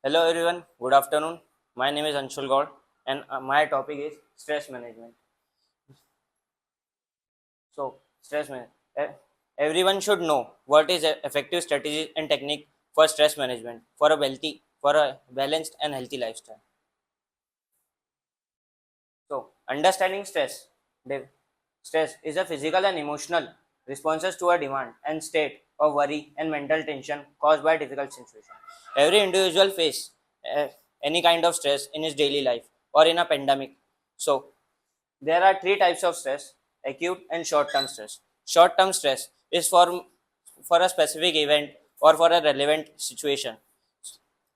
Hello everyone, good afternoon. My name is Anshul Gaur and my topic is stress management. So, everyone should know what is effective strategy and technique for stress management for a balanced and healthy lifestyle. So, understanding stress is a physical and emotional responses to a demand and state of worry and mental tension caused by difficult situation. Every individual face uh, any kind of stress in his daily life or in a pandemic. So, there are three types of stress: acute and short term stress. Short term stress is for a specific event or for a relevant situation.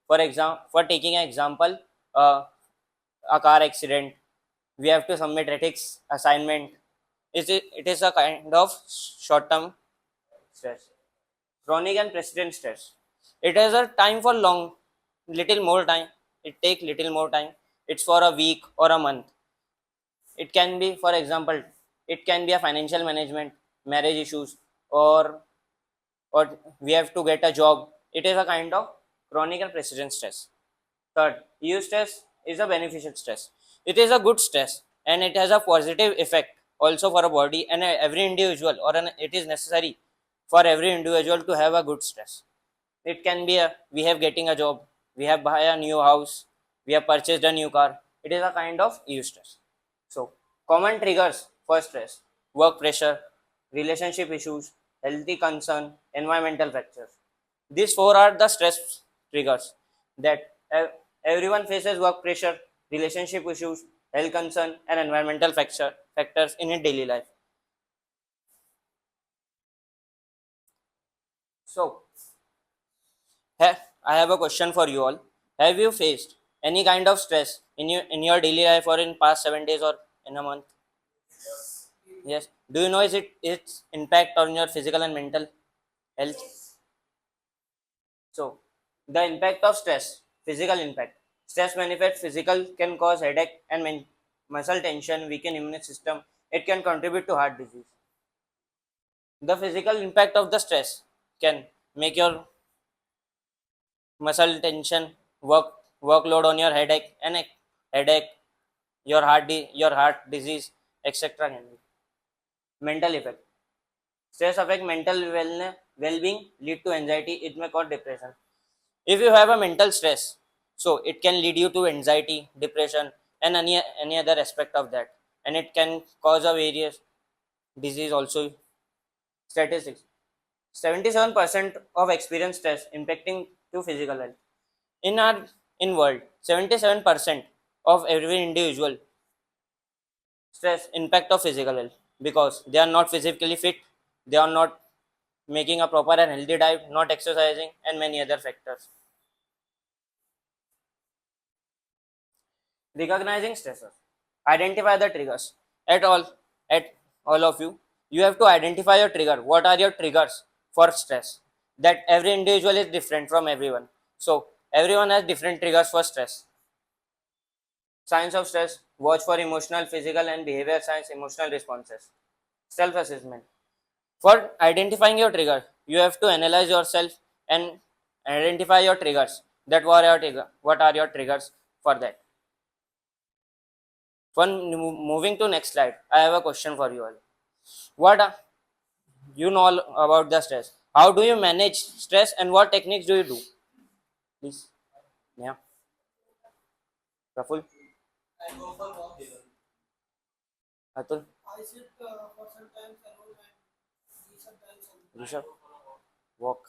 For taking an example, uh, a car accident, we have to submit ethics assignment. It is a kind of short term stress. Chronic and persistent stress. It has a time for long, little more time. It take little more time. It's for a week or a month. It can be, for example, it can be a financial management, marriage issues, or or we have to get a job. It is a kind of chronic and persistent stress. Third, eustress is a beneficial stress. It is a good stress and it has a positive effect also for a body and every individual, it is necessary for every individual to have a good stress. It can be a we have getting a job, we have buy a new house, we have purchased a new car. It is a kind of eustress. So, common triggers for stress: work pressure, relationship issues, healthy concern, environmental factors. These four are the stress triggers that everyone faces: work pressure, relationship issues, health concern, and environmental factors in a daily life. So, I have a question for you all. Have you faced any kind of stress in your daily life or in past 7 days or in a month? Yes. Do you know is it its impact on your physical and mental health? So, the impact of stress, physical impact. Stress manifest physical can cause headache and muscle tension, weaken immune system. It can contribute to heart disease. The physical impact of the stress can make your muscle tension, work workload on your headache, your heart disease, etc. Can be. Mental effect. Stress affect mental well-being, lead to anxiety. It may cause depression. If you have a mental stress, so it can lead you to anxiety, depression, and any other aspect of that, and it can cause a various disease also. Statistics: 77% of experienced stress impacting to physical health. In our in world, 77% of every individual stress impact of physical health because they are not physically fit, they are not making a proper and healthy diet, not exercising, and many other factors. Recognizing stressors. Identify the triggers. At all, at all of you, you have to identify your trigger. What are your triggers for stress? That every individual is different from everyone. So everyone has different triggers for stress. Signs of stress. Watch for emotional, physical, and behavior signs, emotional responses. Self-assessment. For identifying your trigger, you have to analyze yourself and identify your triggers. What are your triggers for that? Moving to next slide, I have a question for you all. What you know all about the stress? How do you manage stress, and what techniques do you do? Please, yeah, Raful, Atul, Rishabh, walk,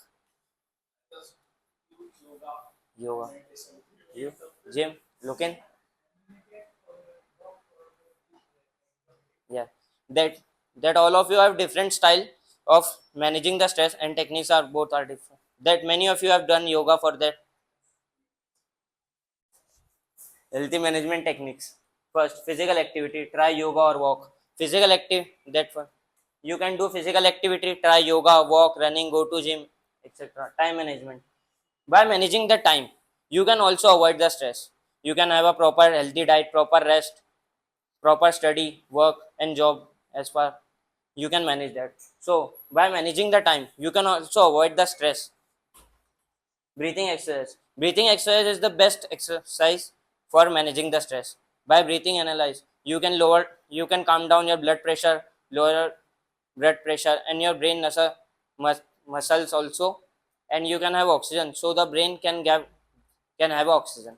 yoga, you, Jim, Loken, yeah. That that all of you have different style of managing the stress, and techniques are both are different. That many of you have done yoga for that. Healthy management techniques. First, physical activity. Try yoga or walk. Physical active. That one. You can do physical activity. Try yoga, walk, running, go to gym, etc. Time management. By managing the time, you can also avoid the stress. You can have a proper healthy diet, proper rest, proper study, work, and job. As far you can manage that. So by managing the time, you can also avoid the stress. Breathing exercise. Breathing exercise is the best exercise for managing the stress. By breathing analyze, you can calm down your blood pressure, lower your blood pressure, and your brain muscles also, and you can have oxygen. So the brain can have oxygen.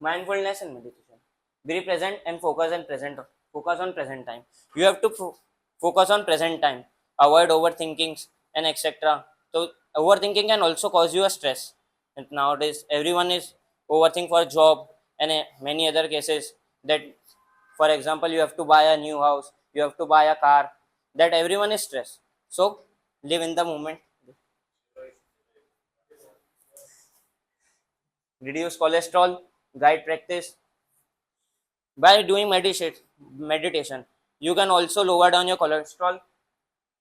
Mindfulness and meditation. Be present and focus on present time. You have to focus on present time. Avoid overthinkings and etc. So overthinking can also cause you a stress. And nowadays everyone is overthink for job and many other cases, that for example you have to buy a new house, you have to buy a car, that everyone is stressed. So live in the moment. Reduce cholesterol. Guide practice. By doing meditation, you can also lower down your cholesterol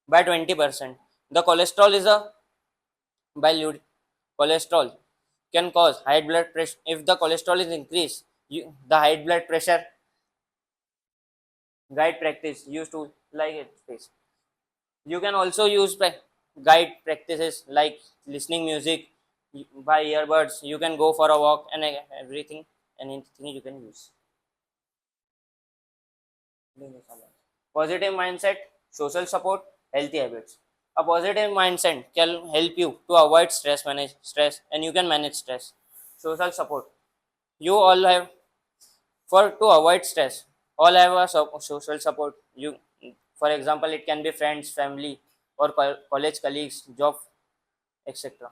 by 20%. The cholesterol is a dilute. Cholesterol can cause high blood pressure. If the cholesterol is increased, the high blood pressure. Guide practice used to like it space. You can also use guide practices like listening music by earbuds. You can go for a walk and everything, anything you can use. Positive mindset, social support, healthy habits. A positive mindset can help you to avoid manage stress, and you can manage stress. Social support. You all have for to avoid stress. All have a social support. For example, it can be friends, family, or college colleagues, job, etc.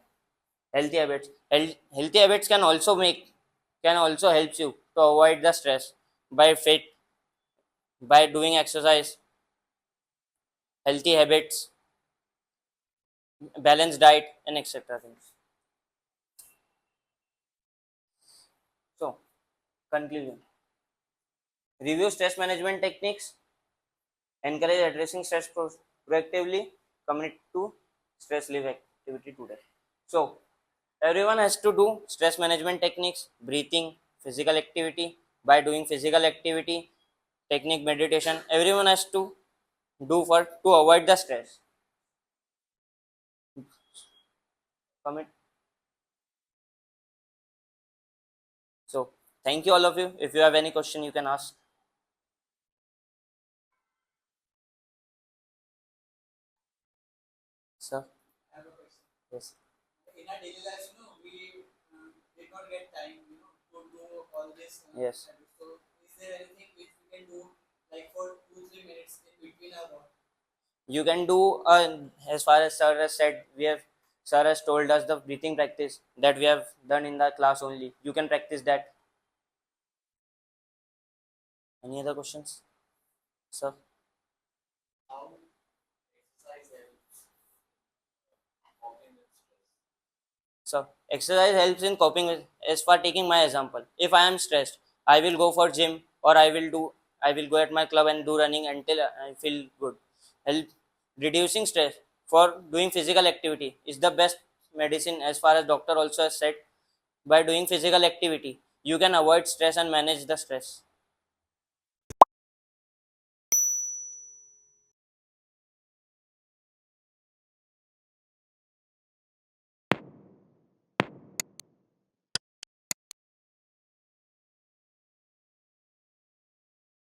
Healthy habits. Healthy habits can also help you to avoid the stress by fit by doing exercise, healthy habits, balanced diet, and etc. things. So, conclusion. Review stress management techniques, encourage addressing stress proactively, commit to stress relief activity today. So, everyone has to do stress management techniques, breathing, physical activity. By doing physical activity, technique, meditation, everyone has to do for to avoid the stress. Commit. So, thank you all of you. If you have any question, you can ask. Sir. I have a question. Yes. In our daily lives, we did not get time, to do all this. Yes. Habits. So, is there anything which we can do, like for 2-3 minutes in between our work? You can do as far as sir has said, sir has told us the breathing practice that we have done in the class only. You can practice that. Any other questions, sir? How exercise helps coping with stress? So exercise helps in coping with. As for taking my example, if I am stressed, I will go for gym, or I will go at my club and do running until I feel good. Help reducing stress for doing physical activity is the best medicine, as far as doctor also has said. By doing physical activity, you can avoid stress and manage the stress.